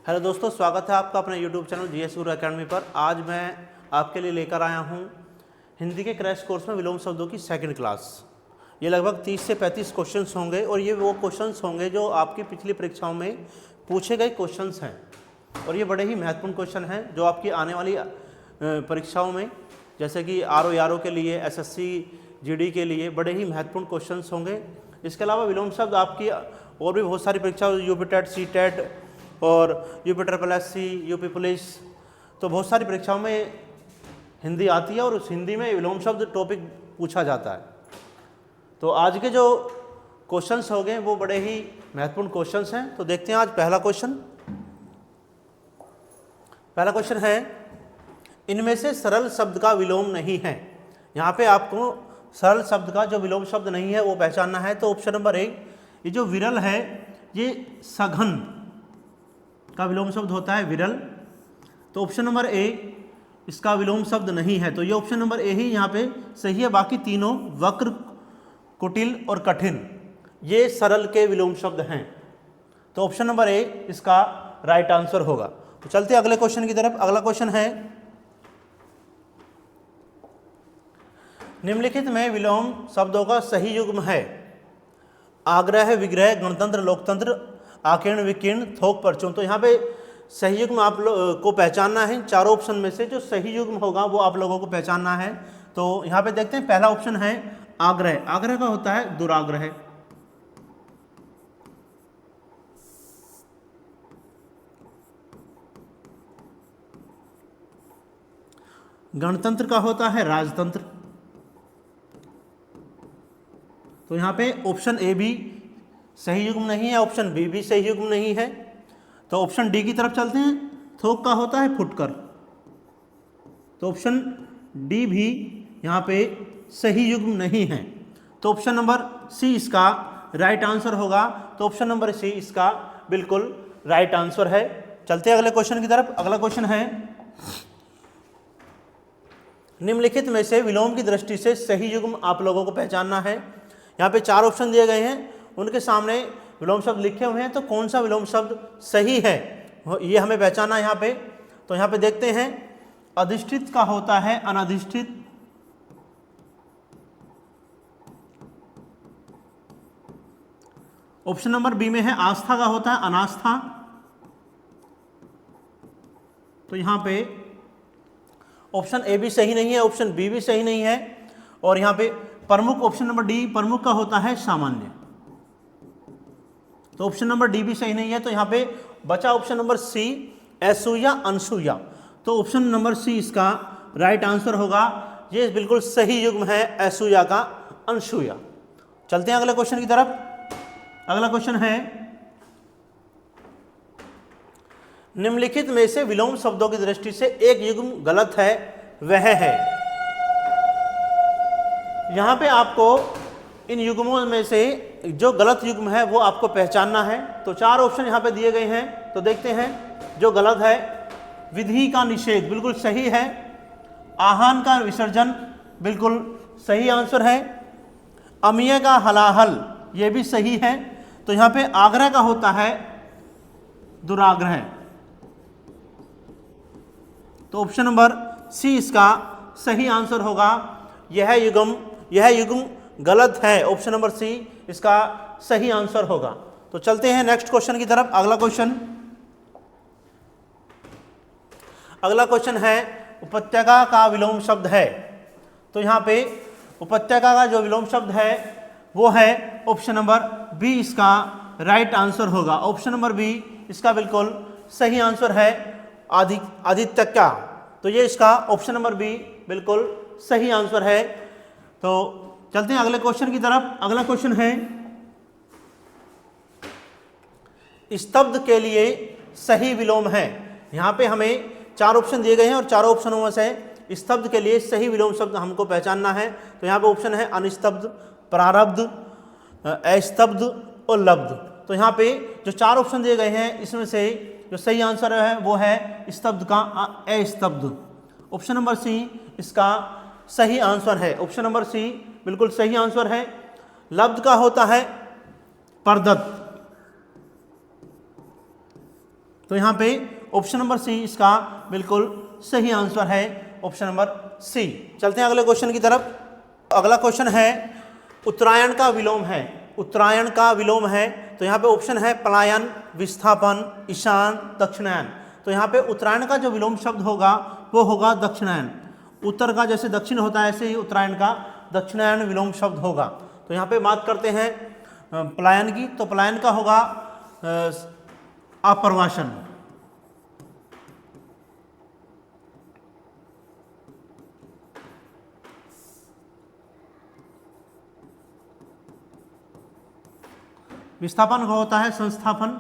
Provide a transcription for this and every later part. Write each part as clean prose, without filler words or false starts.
Hello दोस्तों, स्वागत है आपका अपने यूट्यूब चैनल जीएस गुरु अकेडमी पर। आज मैं आपके लिए लेकर आया हूं हिंदी के क्रैश कोर्स में विलोम शब्दों की सेकंड क्लास। ये लगभग 30 से 35 क्वेश्चंस होंगे और ये वो क्वेश्चंस होंगे जो आपकी पिछली परीक्षाओं में पूछे गए क्वेश्चंस हैं और ये बड़े ही महत्वपूर्ण क्वेश्चन हैं जो आपकी आने वाली परीक्षाओं में, जैसे कि आरओ के लिए, एसएससी जीडी के लिए बड़े ही महत्वपूर्ण क्वेश्चंस होंगे। इसके अलावा विलोम शब्द आपकी और भी बहुत सारी परीक्षा, यूपी टेट, सी टेट और यूपी SSC, यूपी पुलिस, तो बहुत सारी परीक्षाओं में हिंदी आती है और उस हिंदी में विलोम शब्द टॉपिक पूछा जाता है। तो आज के जो क्वेश्चंस हो गए वो बड़े ही महत्वपूर्ण क्वेश्चंस हैं। तो देखते हैं आज पहला क्वेश्चन है, इनमें से सरल शब्द का विलोम नहीं है। यहाँ पे आपको सरल शब्द का जो विलोम शब्द नहीं है वो पहचानना है। तो ऑप्शन नंबर 1, ये जो विरल है ये सघन का विलोम शब्द होता है, विरल। तो ऑप्शन नंबर ए इसका विलोम शब्द नहीं है, तो ये ऑप्शन नंबर ए ही यहाँ पे सही है। बाकी तीनों वक्र, कुटिल और कठिन ये सरल के विलोम शब्द हैं। तो ऑप्शन नंबर ए इसका राइट आंसर होगा। तो चलते हैं अगले क्वेश्चन की तरफ। अगला क्वेश्चन है, निम्नलिखित में विलोम शब्दों का सही युग्म है। आग्रह, विग्रह, गणतंत्र, लोकतंत्र, आकीर्ण, विकीर्ण, थोक, परचून। तो यहाँ पे सही युग्म आप लोग को पहचानना है। चारों ऑप्शन में से जो सही युग्म होगा वो आप लोगों को पहचानना है। तो यहाँ पे देखते हैं, पहला ऑप्शन है आग्रह। आग्रह का होता है दुराग्रह। गणतंत्र का होता है राजतंत्र। तो यहाँ पे ऑप्शन ए भी सही युग्म नहीं है, ऑप्शन बी भी सही युग्म नहीं है। तो ऑप्शन डी की तरफ चलते हैं, थोक का होता है फुटकर। तो ऑप्शन डी भी यहाँ पे सही युग्म नहीं है। तो ऑप्शन नंबर सी इसका राइट आंसर होगा। तो ऑप्शन नंबर सी इसका बिल्कुल राइट आंसर है। चलते हैं अगले क्वेश्चन की तरफ। अगला क्वेश्चन है, निम्नलिखित में से विलोम की दृष्टि से सही युग्म आप लोगों को पहचानना है। यहाँ पे 4 ऑप्शन दिए गए हैं, उनके सामने विलोम शब्द लिखे हुए हैं। तो कौन सा विलोम शब्द सही है ये हमें पहचानना है यहाँ पे। तो यहाँ पे देखते हैं, अधिष्ठित का होता है अनधिष्ठित, ऑप्शन नंबर बी में है आस्था का होता है अनास्था। तो यहाँ पे ऑप्शन ए भी सही नहीं है, ऑप्शन बी भी सही नहीं है। और यहाँ पे प्रमुख, ऑप्शन नंबर डी प्रमुख का होता है सामान्य। तो ऑप्शन नंबर डी भी सही नहीं है। तो यहाँ पे बचा ऑप्शन नंबर सी, असूया, अनसूया। तो ऑप्शन नंबर सी इसका राइट आंसर होगा। ये बिल्कुल सही युग्म है असूया का अनसूया। चलते हैं अगले क्वेश्चन की तरफ। अगला क्वेश्चन है, निम्नलिखित में से विलोम शब्दों की दृष्टि से एक युग्म गलत है, वह है। यहाँ पे आपको इन युग्मों में से जो गलत युग्म है वो आपको पहचानना है। तो 4 ऑप्शन यहाँ पे दिए गए हैं। तो देखते हैं, जो गलत है, विधि का निषेध बिल्कुल सही है। आहान का विसर्जन बिल्कुल सही आंसर है। अमीय का हलाहल ये भी सही है। तो यहाँ पे आग्रह का होता है दुराग्रह। तो ऑप्शन नंबर सी इसका सही आंसर होगा। यह युग्म गलत है, ऑप्शन नंबर सी इसका सही आंसर होगा। तो चलते हैं नेक्स्ट क्वेश्चन की तरफ। अगला क्वेश्चन है, उपत्यका का विलोम शब्द है। तो यहाँ पे उपत्यका का जो विलोम शब्द है वो है ऑप्शन नंबर बी, इसका राइट आंसर होगा। ऑप्शन नंबर बी इसका बिल्कुल सही आंसर है, आदित्यका। तो ये इसका ऑप्शन नंबर बी बिल्कुल सही आंसर है। तो चलते हैं अगले क्वेश्चन की तरफ। अगला क्वेश्चन है, स्तब्ध के लिए सही विलोम है। यहाँ पे हमें 4 ऑप्शन दिए गए हैं और चारों ऑप्शनों में से स्तब्ध के लिए सही विलोम शब्द हमको पहचानना है। तो यहाँ पे ऑप्शन है अनिस्तब्ध, प्रारब्ध, अस्तब्ध और लब्ध। तो यहाँ पे जो 4 ऑप्शन दिए गए हैं इसमें से जो सही आंसर है वो है स्तब्ध का अस्तब्ध। ऑप्शन नंबर सी इसका सही आंसर है। ऑप्शन नंबर सी बिल्कुल सही आंसर है। लब्ध का होता है परदत्त। तो यहाँ पे ऑप्शन नंबर सी इसका बिल्कुल सही आंसर है, ऑप्शन नंबर सी। चलते हैं अगले क्वेश्चन की तरफ। अगला क्वेश्चन है उत्तरायण का विलोम है, उत्तरायण का विलोम है। तो यहाँ पे ऑप्शन है पलायन, विस्थापन, ईशान, दक्षिणायन। तो यहाँ पे उत्तरायण का जो विलोम शब्द होगा वो होगा दक्षिणायन। उत्तर का जैसे दक्षिण होता है ऐसे ही उत्तरायण का दक्षिणायन विलोम शब्द होगा। तो यहाँ पे बात करते हैं पलायन की, तो पलायन का होगा अप्रवासन। विस्थापन का होता है संस्थापन।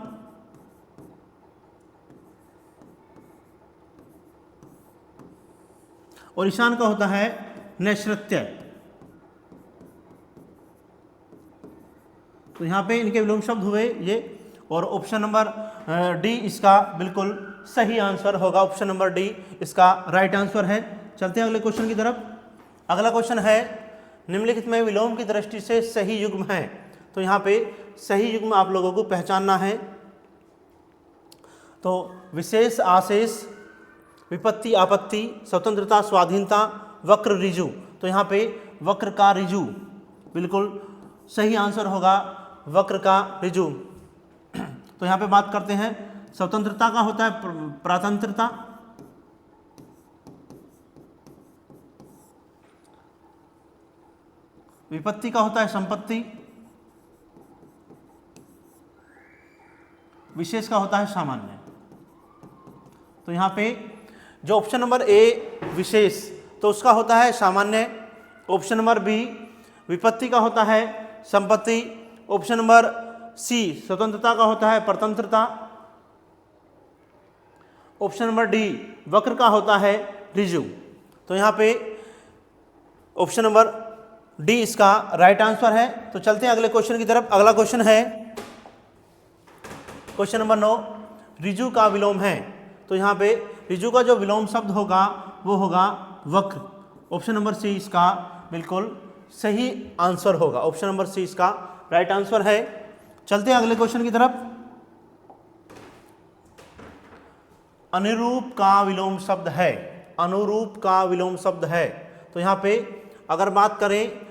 और ईशान का होता है नैश्रत्य। तो यहाँ पे इनके विलोम शब्द हुए ये, और ऑप्शन नंबर डी इसका बिल्कुल सही आंसर होगा, ऑप्शन नंबर डी इसका राइट आंसर है। चलते हैं अगले क्वेश्चन की तरफ। अगला क्वेश्चन है निम्नलिखित में विलोम की दृष्टि से सही युग्म है। तो यहाँ पे सही युग्म आप लोगों को पहचानना है। तो विशेष आशेष, विपत्ति आपत्ति, स्वतंत्रता स्वाधीनता, वक्र ऋजु। तो यहाँ पे वक्र का ऋजु बिल्कुल सही आंसर होगा, वक्र का ऋजु। तो यहाँ पे बात करते हैं स्वतंत्रता का होता है प्रातंत्रता, विपत्ति का होता है संपत्ति, विशेष का होता है सामान्य। तो यहाँ पे जो ऑप्शन नंबर ए विशेष, तो उसका होता है सामान्य। ऑप्शन नंबर बी विपत्ति का होता है संपत्ति। ऑप्शन नंबर सी स्वतंत्रता का होता है परतंत्रता। ऑप्शन नंबर डी वक्र का होता है ऋजु। तो यहाँ पे ऑप्शन नंबर डी इसका राइट आंसर है। तो चलते हैं अगले क्वेश्चन की तरफ। अगला क्वेश्चन है क्वेश्चन नंबर 9, ऋजु का विलोम है। तो यहाँ पे ऋजु का जो विलोम शब्द होगा वो होगा वक्र। ऑप्शन नंबर सी इसका बिल्कुल सही आंसर होगा, ऑप्शन नंबर सी इसका राइट आंसर है। चलते हैं अगले क्वेश्चन की तरफ। अनुरूप का विलोम शब्द है, अनुरूप का विलोम शब्द है। तो यहाँ पे अगर बात करें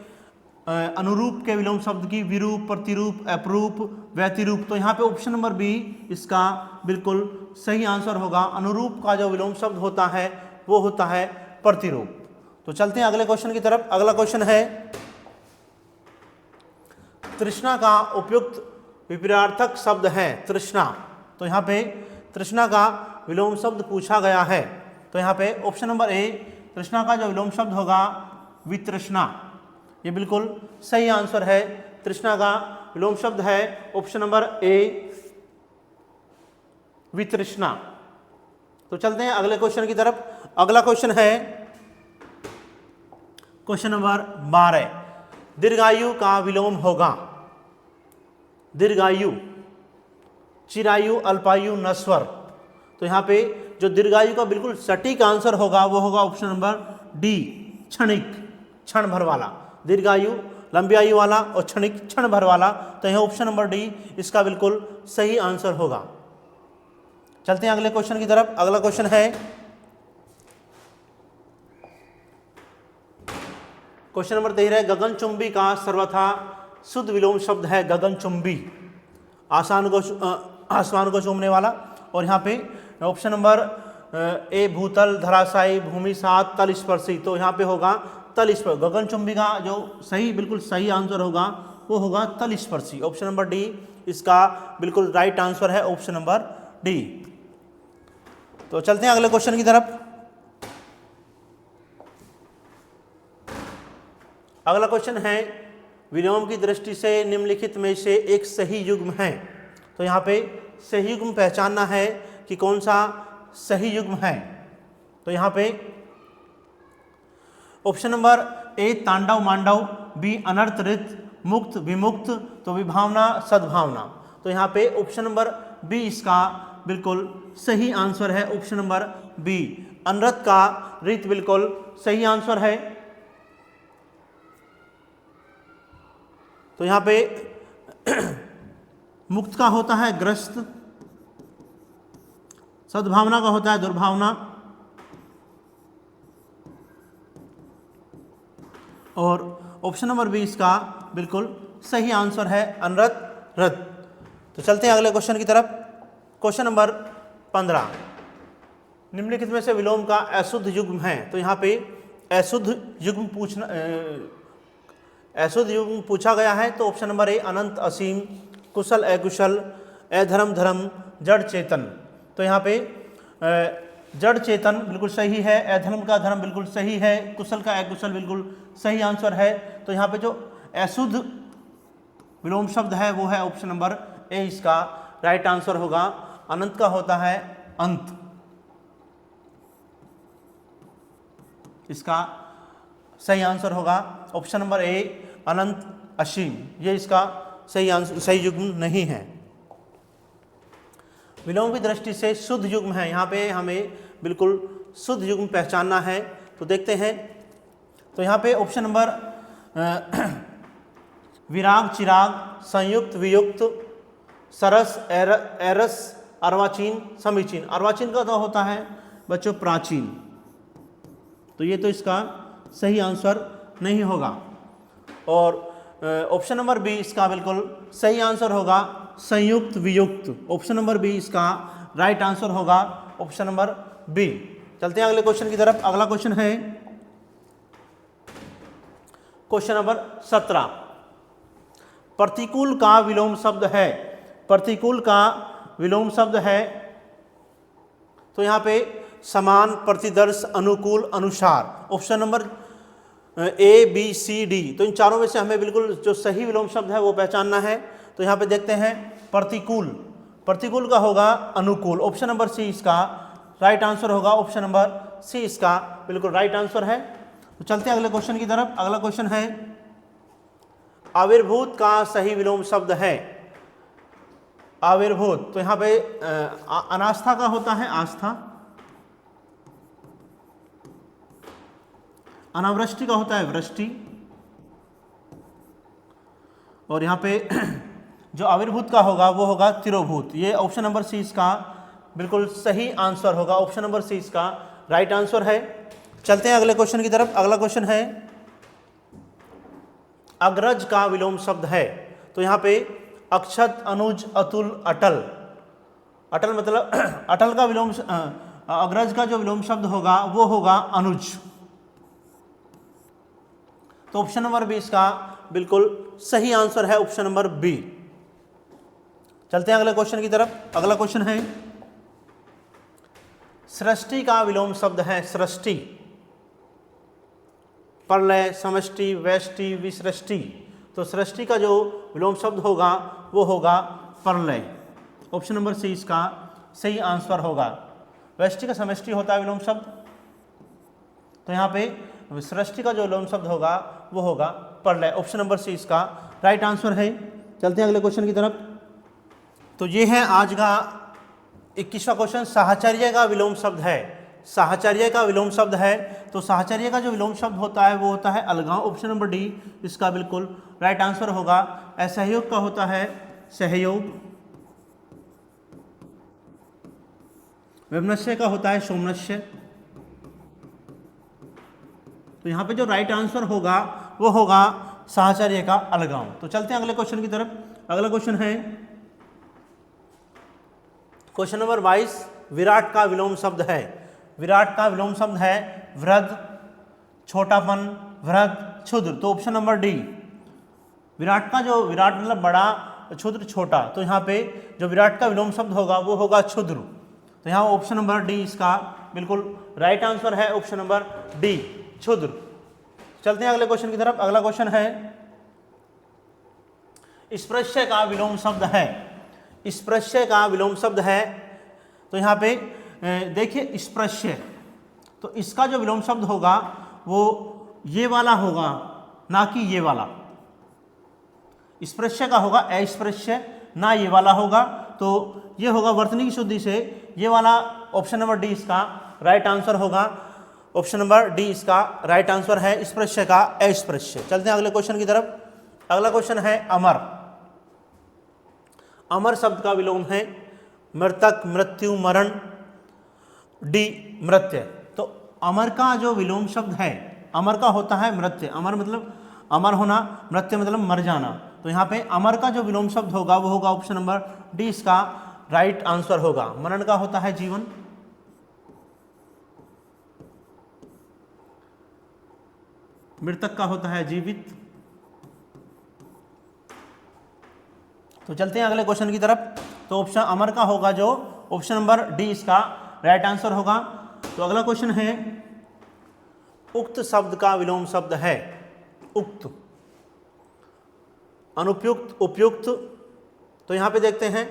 अनुरूप के विलोम शब्द की, विरूप, प्रतिरूप, अपरूप, व्यतिरूप। तो यहाँ पे ऑप्शन नंबर बी इसका बिल्कुल सही आंसर होगा। अनुरूप का जो विलोम शब्द होता है वो होता है प्रतिरूप। तो चलते हैं अगले क्वेश्चन की तरफ। अगला क्वेश्चन है तृष्णा का उपयुक्त विपरीतार्थक शब्द है, तृष्णा। तो यहाँ पे तृष्णा का विलोम शब्द पूछा गया है। तो यहाँ पे ऑप्शन नंबर ए तृष्णा का जो विलोम शब्द होगा वितृष्णा, ये बिल्कुल सही आंसर है। तृष्णा का विलोम शब्द है ऑप्शन नंबर ए वितृष्णा। तो चलते हैं अगले क्वेश्चन की तरफ। अगला क्वेश्चन है क्वेश्चन नंबर 12, दीर्घायु का विलोम होगा। दीर्घायु, चिरायु, अल्पायु, नश्वर। तो यहाँ पे जो दीर्घायु का बिल्कुल सटीक आंसर होगा वो होगा ऑप्शन नंबर डी क्षणिक, क्षण भर वाला। दीर्घायु लंबी आयु वाला और क्षणिक क्षण भर वाला। तो यह ऑप्शन नंबर डी इसका बिल्कुल सही आंसर होगा। चलते हैं अगले क्वेश्चन की तरफ। अगला क्वेश्चन है क्वेश्चन नंबर 13, गगनचुंबी का सर्वथा शुद्ध विलोम शब्द है गगनचुंबी, आसमान को चूमने वाला। और यहाँ पे ऑप्शन नंबर ए भूतल, धराशायी, भूमि सात, तल स्पर्शी। तो यहाँ पे होगा तल स्पर्शी। गगनचुंबी का जो सही बिल्कुल सही आंसर होगा वो होगा तल स्पर्शी। ऑप्शन नंबर डी इसका बिल्कुल राइट आंसर है, ऑप्शन नंबर डी। तो चलते हैं अगले क्वेश्चन की तरफ। अगला क्वेश्चन है विलोम की दृष्टि से निम्नलिखित में से एक सही युग्म है। तो यहाँ पे सही युग्म पहचानना है कि कौन सा सही युग्म है। तो यहाँ पे ऑप्शन नंबर ए तांडव मांडव, बी अनर्थ ऋत, मुक्त विमुक्त, तो विभावना सद्भावना। तो यहाँ पे ऑप्शन नंबर बी इसका बिल्कुल सही आंसर है, ऑप्शन नंबर बी अनर्थ का ऋत बिल्कुल सही आंसर है। तो यहाँ पे मुक्त का होता है ग्रस्त, सद्भावना का होता है दुर्भावना, और ऑप्शन नंबर बी इसका बिल्कुल सही आंसर है अनरत रत। तो चलते हैं अगले क्वेश्चन की तरफ। क्वेश्चन नंबर 15, निम्नलिखित में से विलोम का अशुद्ध युग्म है। तो यहाँ पे अशुद्ध युग्म पूछा गया है। तो ऑप्शन नंबर ए अनंत असीम, कुशल अकुशल, अधर्म धर्म, जड़ चेतन। तो यहाँ पे जड़ चेतन बिल्कुल सही है, अधर्म का धर्म बिल्कुल सही है, कुशल का अकुशल बिल्कुल सही आंसर है। तो यहाँ पे जो अशुद्ध विलोम शब्द है वो है ऑप्शन नंबर ए, इसका राइट आंसर होगा। अनंत का होता है अंत, इसका सही आंसर होगा ऑप्शन नंबर ए अनंत असीम। ये इसका सही आंसर, सही युग्म नहीं है। विलोम की दृष्टि से शुद्ध युग्म है, यहाँ पे हमें बिल्कुल शुद्ध युग्म पहचानना है। तो देखते हैं। तो यहाँ पे ऑप्शन नंबर विराग चिराग, संयुक्त वियुक्त, सरस एरस, अर्वाचीन समीचीन। अर्वाचीन का तो होता है बच्चों प्राचीन, तो ये तो इसका सही आंसर नहीं होगा। और ऑप्शन नंबर बी इसका बिल्कुल सही आंसर होगा संयुक्त वियुक्त। ऑप्शन नंबर बी इसका राइट आंसर होगा, ऑप्शन नंबर बी। चलते हैं अगले क्वेश्चन की तरफ। अगला क्वेश्चन है क्वेश्चन नंबर 17, प्रतिकूल का विलोम शब्द है। प्रतिकूल का विलोम शब्द है। तो यहाँ पे समान, प्रतिदर्श, अनुकूल, अनुसार। Option number A B C D. तो इन चारों में से हमें बिल्कुल जो सही विलोम शब्द है वो पहचानना है। तो यहाँ पे देखते हैं प्रतिकूल, प्रतिकूल का होगा अनुकूल। ऑप्शन नंबर सी इसका राइट आंसर होगा, ऑप्शन नंबर सी इसका बिल्कुल राइट आंसर है। तो चलते हैं अगले क्वेश्चन की तरफ। अगला क्वेश्चन है आविर्भूत का सही विलोम शब्द है। आविर्भूत, तो यहाँ पे अनास्था का होता है आस्था, अनावृष्टि का होता है वृष्टि, और यहाँ पे जो आविर्भूत का होगा वो होगा तिरोभूत। ये ऑप्शन नंबर सी इसका बिल्कुल सही आंसर होगा, ऑप्शन नंबर सी इसका राइट आंसर है। चलते हैं अगले क्वेश्चन की तरफ। अगला क्वेश्चन है अग्रज का विलोम शब्द है। तो यहाँ पे अक्षत, अनुज, अतुल, अटल। अटल मतलब अटल का विलोम, अग्रज का जो विलोम शब्द होगा वो होगा अनुज। तो ऑप्शन नंबर बी इसका बिल्कुल सही आंसर है, ऑप्शन नंबर बी। चलते हैं अगले क्वेश्चन की तरफ। अगला क्वेश्चन है सृष्टि का विलोम शब्द है। सृष्टि, प्रलय, समष्टि, व्यष्टि, विसृष्टि। तो सृष्टि का जो विलोम शब्द होगा वो होगा प्रलय। ऑप्शन नंबर सी इसका सही आंसर होगा। व्यष्टि का समष्टि होता है विलोम शब्द, तो यहाँ पे सृष्टि का जो विलोम शब्द होगा वो होगा प्रलय। ऑप्शन नंबर सी इसका राइट आंसर है। चलते हैं अगले क्वेश्चन की तरफ। तो ये है आज का 21वां क्वेश्चन। साहचर्य का विलोम शब्द है। साहचर्य का विलोम शब्द है। तो साहचर्य का जो विलोम शब्द होता है वो होता है अलगाव। ऑप्शन नंबर डी इसका बिल्कुल राइट आंसर होगा। असहयोग का होता है सहयोग, वैमनस्य का होता है सोमनस्य। तो यहाँ पे जो राइट आंसर होगा वो होगा साहचर्य का अलगाव। तो चलते हैं अगले क्वेश्चन की तरफ। अगला क्वेश्चन है क्वेश्चन नंबर 22, विराट का विलोम शब्द है। विराट का विलोम शब्द है वृद्ध, छोटापन, वृद्ध, क्षुद्र। तो ऑप्शन नंबर डी, विराट का जो विराट मतलब बड़ा, क्षुद्र छोटा। तो यहाँ पे जो विराट का विलोम शब्द होगा वो होगा क्षुद्र। तो यहाँ ऑप्शन नंबर डी इसका बिल्कुल राइट आंसर है, ऑप्शन नंबर डी क्षुद्र। चलते हैं अगले क्वेश्चन की तरफ। अगला क्वेश्चन है स्पृश्य का विलोम शब्द है। स्पृश्य का विलोम शब्द है। तो यहाँ पे देखिए स्पृश्य, तो इसका जो विलोम शब्द होगा वो ये वाला होगा, ना कि ये वाला। स्पृश्य का होगा अस्पृश्य, ना ये वाला होगा। तो ये होगा वर्तनी की शुद्धि से ये वाला। ऑप्शन नंबर डी इसका राइट आंसर होगा, ऑप्शन नंबर डी इसका राइट आंसर है, स्पृश्य का अस्पृश्य। चलते हैं अगले क्वेश्चन की तरफ। अगला क्वेश्चन है अमर। अमर शब्द का विलोम है मृतक, मृत्यु, मरण, डी मृत्य। तो अमर का जो विलोम शब्द है, अमर का होता है मृत्य। अमर मतलब अमर होना, मृत्य मतलब मर जाना। तो यहाँ पे अमर का जो विलोम शब्द होगा वो होगा ऑप्शन नंबर डी, इसका राइट आंसर होगा। मरण का होता है जीवन, मृतक का होता है जीवित। तो चलते हैं अगले क्वेश्चन की तरफ। तो ऑप्शन अमर का होगा जो ऑप्शन नंबर डी, इसका राइट आंसर होगा। तो अगला क्वेश्चन है, उक्त शब्द का विलोम शब्द है उक्त, अनुपयुक्त, उपयुक्त। तो यहां पे देखते हैं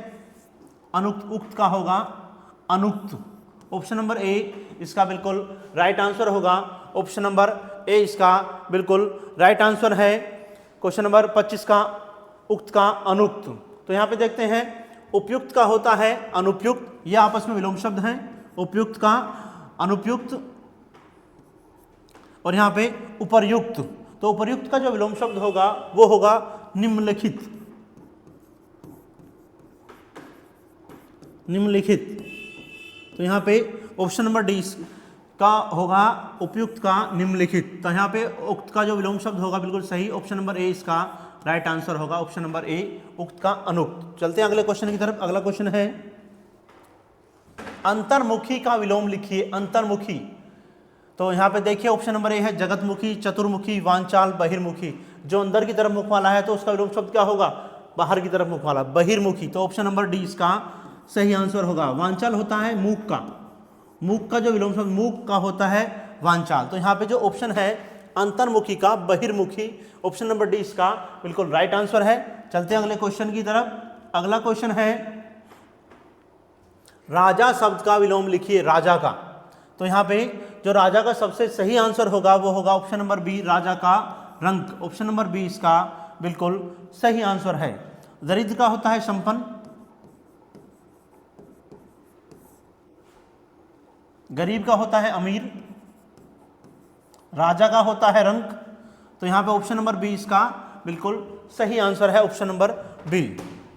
अनुक्त, उक्त का होगा अनुक्त। ऑप्शन नंबर ए इसका बिल्कुल राइट आंसर होगा। ऑप्शन नंबर ए इसका बिल्कुल राइट आंसर है। क्वेश्चन नंबर 25 का उक्त का अनुक्त। तो यहाँ पे देखते हैं उपयुक्त का होता है अनुपयुक्त, ये आपस में विलोम शब्द हैं। उपयुक्त का अनुपयुक्त, और यहाँ पे उपर्युक्त। तो उपर्युक्त का जो विलोम शब्द होगा वो होगा निम्नलिखित, निम्नलिखित। तो यहाँ पे ऑप्शन नंबर डी का होगा उपयुक्त का निम्नलिखित। तो यहाँ पे उक्त का जो विलोम शब्द होगा बिल्कुल सही, ऑप्शन नंबर ए इसका राइट आंसर होगा। ऑप्शन नंबर ए उक्त का अनुक्त। चलते हैं अगले क्वेश्चन की तरफ। अगला क्वेश्चन है, अंतर्मुखी का विलोम लिखिए। अंतर्मुखी, तो यहाँ पे देखिए ऑप्शन नंबर ए है जगतमुखी, चतुर्मुखी, वांचाल, बहिर्मुखी। जो अंदर की तरफ मुख वाला है तो उसका विलोम शब्द क्या होगा, बाहर की तरफ मुख वाला, बहिर्मुखी। तो ऑप्शन नंबर डी इसका सही आंसर होगा। वांचाल होता है मूक का, मूक का जो विलोम शब्द मूक का होता है वांचाल। तो यहाँ पे जो ऑप्शन है अंतर्मुखी का बहिर्मुखी, ऑप्शन नंबर डी इसका बिल्कुल राइट आंसर है। चलते हैं अगले क्वेश्चन की तरफ। अगला क्वेश्चन है, राजा शब्द का विलोम लिखिए। राजा का, तो यहाँ पे जो राजा का सबसे सही आंसर होगा वो होगा ऑप्शन नंबर बी, राजा का रंक। ऑप्शन नंबर बी इसका बिल्कुल सही आंसर है। दरिद्र का होता है संपन्न, गरीब का होता है अमीर, राजा का होता है रंक। तो यहाँ पे ऑप्शन नंबर बी इसका बिल्कुल सही आंसर है, ऑप्शन नंबर बी।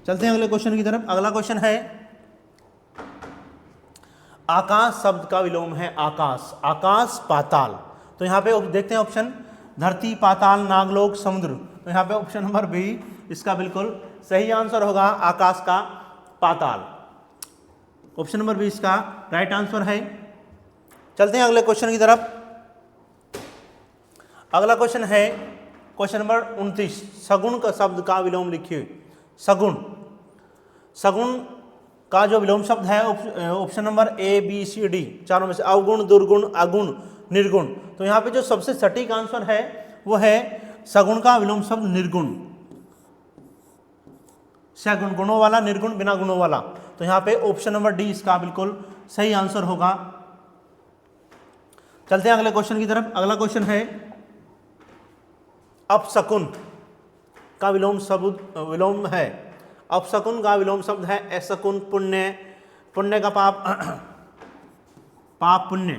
चलते हैं अगले क्वेश्चन की तरफ। अगला क्वेश्चन है, आकाश शब्द का विलोम है आकाश। आकाश पाताल, तो यहाँ पे देखते हैं ऑप्शन, धरती, पाताल, नागलोक, समुद्र। तो यहाँ पे ऑप्शन नंबर बी इसका बिल्कुल सही आंसर होगा, आकाश का पाताल। ऑप्शन नंबर बी इसका राइट आंसर है। चलते हैं अगले क्वेश्चन की तरफ। अगला क्वेश्चन है क्वेश्चन नंबर 29, सगुण का शब्द का विलोम लिखिए। सगुण, सगुण का जो विलोम शब्द है option number A, B, C, D चारों में से, अवगुण, दुर्गुण, अगुण, निर्गुण। तो यहाँ पे जो सबसे सटीक आंसर है वो है सगुण का विलोम शब्द निर्गुण। सगुण गुणों वाला, निर्गुण बिना गुणों वाला। तो यहाँ पे ऑप्शन नंबर डी इसका बिल्कुल सही आंसर होगा। चलते हैं अगले क्वेश्चन की तरफ। अगला क्वेश्चन है, अपशकुन का विलोम शब्द विलोम है। अपशकुन का विलोम शब्द है अशकुन, पुण्य, पुण्य का पाप, पाप पुण्य,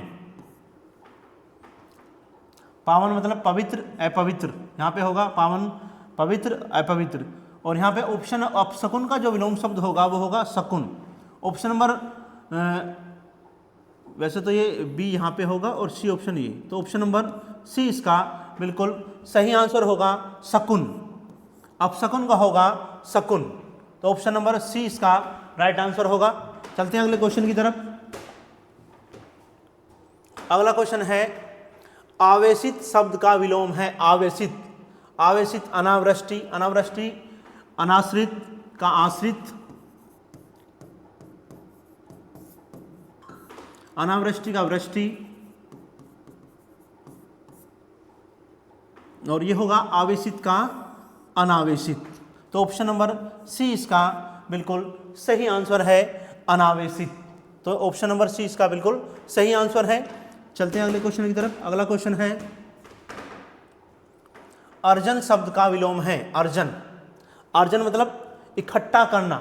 पावन मतलब पवित्र, अपवित्र। यहाँ पे होगा पावन, पवित्र, अपवित्र। और यहाँ पे ऑप्शन अपशकुन का जो विलोम शब्द होगा वो होगा शकुन। ऑप्शन नंबर वैसे तो ये बी यहाँ पे होगा और सी ऑप्शन ये, तो ऑप्शन नंबर सी इसका बिल्कुल सही आंसर होगा, शकुन। अपशकुन का होगा शकुन। तो ऑप्शन नंबर सी इसका राइट आंसर होगा। चलते हैं अगले क्वेश्चन की तरफ। अगला क्वेश्चन है, आवेशित शब्द का विलोम है आवेशित। आवेशित, अनावृष्टि, अनावृष्टि, अनाश्रित का आश्रित, अनावृष्टि का वृष्टि, और ये होगा आवेशित का अनावेशित। तो ऑप्शन नंबर सी इसका बिल्कुल सही आंसर है, अनावेशित। तो ऑप्शन नंबर सी इसका बिल्कुल सही आंसर है। चलते हैं अगले क्वेश्चन की तरफ। अगला क्वेश्चन है, अर्जन शब्द का विलोम है अर्जन। अर्जन मतलब इकट्ठा करना।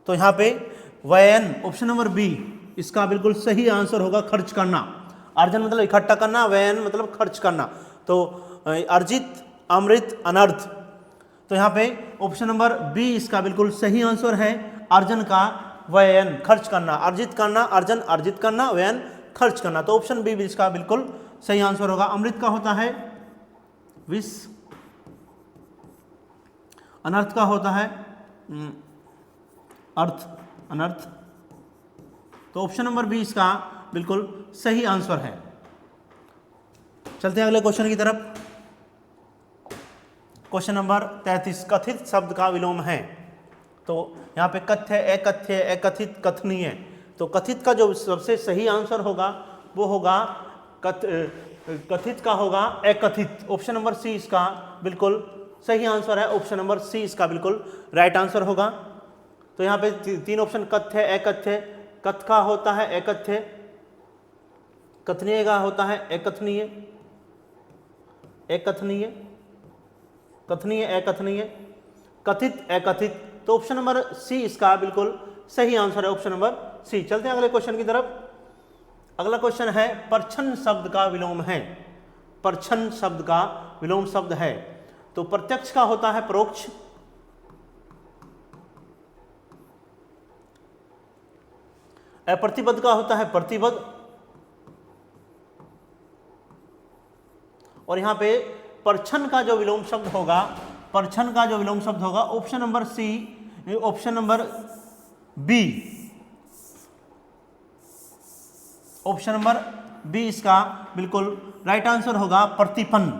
तो यहाँ पे व्ययन, ऑप्शन नंबर बी इसका बिल्कुल सही आंसर होगा, खर्च करना। अर्जन मतलब इकट्ठा करना, व्ययन मतलब खर्च करना। तो अर्जित, अमृत, अनर्थ। तो यहाँ पे ऑप्शन नंबर बी इसका बिल्कुल सही आंसर है, अर्जन का व्ययन खर्च करना, अर्जित करना अर्जन अर्जित करना, व्ययन खर्च करना। तो ऑप्शन बी भी इसका बिल्कुल सही आंसर होगा। अमृत का होता है विष, अनर्थ का होता है अर्थ अनर्थ। तो ऑप्शन नंबर बी इसका बिल्कुल सही आंसर है। चलते हैं अगले क्वेश्चन की तरफ। क्वेश्चन नंबर 33, कथित शब्द का विलोम है। तो यहाँ पे कथ्य, अकथ्य, अकथित, कथनीय। तो कथित का जो सबसे सही आंसर होगा वो होगा कथित का होगा अकथित। ऑप्शन नंबर सी इसका बिल्कुल सही आंसर है। ऑप्शन नंबर सी इसका बिल्कुल राइट आंसर होगा। तो यहाँ पे तीन ऑप्शन कथ्य, अकथ्य, कथ का होता है अकथ्य, कथनीय का होता है अकथनीय, अकथनीय, कथनीय अकथनीय, कथित अकथित। तो ऑप्शन नंबर सी इसका बिल्कुल सही आंसर है, ऑप्शन नंबर सी। चलते हैं अगले क्वेश्चन की तरफ। अगला क्वेश्चन है परछन शब्द का विलोम है। परछन शब्द का विलोम शब्द है। तो प्रत्यक्ष का होता है परोक्ष, अप्रतिबद्ध का होता है प्रतिबद्ध, और यहां पे परछन का जो विलोम शब्द होगा, परछन का जो विलोम शब्द होगा option number C, option number B, option number B इसका बिल्कुल राइट आंसर होगा प्रतिपन्न।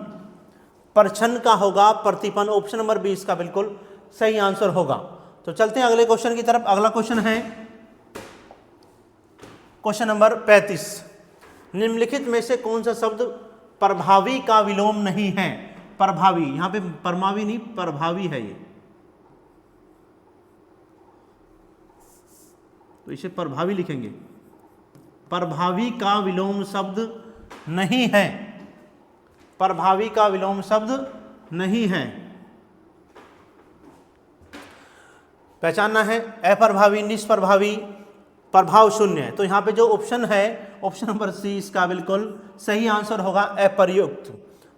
परछन का होगा प्रतिपन्न, ऑप्शन नंबर बी इसका बिल्कुल सही आंसर होगा। तो चलते हैं अगले क्वेश्चन की तरफ। अगला क्वेश्चन है क्वेश्चन नंबर 35, निम्नलिखित में से कौन सा शब्द प्रभावी का विलोम नहीं है। प्रभावी, यहां पे परमावी नहीं प्रभावी है ये, तो इसे प्रभावी लिखेंगे। प्रभावी का विलोम शब्द नहीं है, प्रभावी का विलोम शब्द नहीं है। पहचानना है अप्रभावी, निष्प्रभावी, प्रभाव शून्य। तो यहाँ पे जो ऑप्शन है ऑप्शन नंबर सी इसका बिल्कुल सही आंसर होगा अप्रयुक्त।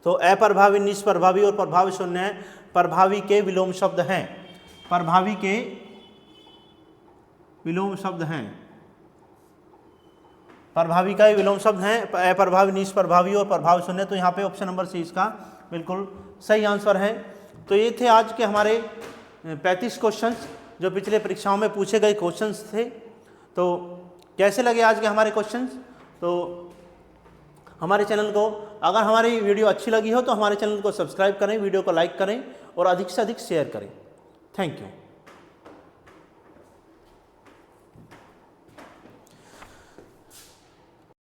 तो अप्रभावी, निष्प्रभावी और प्रभाव शून्य प्रभावी के विलोम शब्द हैं, प्रभावी के विलोम शब्द हैं, प्रभावी का विलोम शब्द हैं अप्रभावी, निष्प्रभावी और प्रभाव शून्य। तो यहाँ पे ऑप्शन नंबर सी इसका बिल्कुल सही आंसर है। तो ये थे आज के हमारे 35 क्वेश्चंस जो पिछले परीक्षाओं में पूछे गए क्वेश्चंस थे। तो कैसे लगे आज के हमारे क्वेश्चंस? तो हमारे चैनल को, अगर हमारी वीडियो अच्छी लगी हो तो हमारे चैनल को सब्सक्राइब करें, वीडियो को लाइक करें और अधिक से अधिक शेयर करें। Thank you.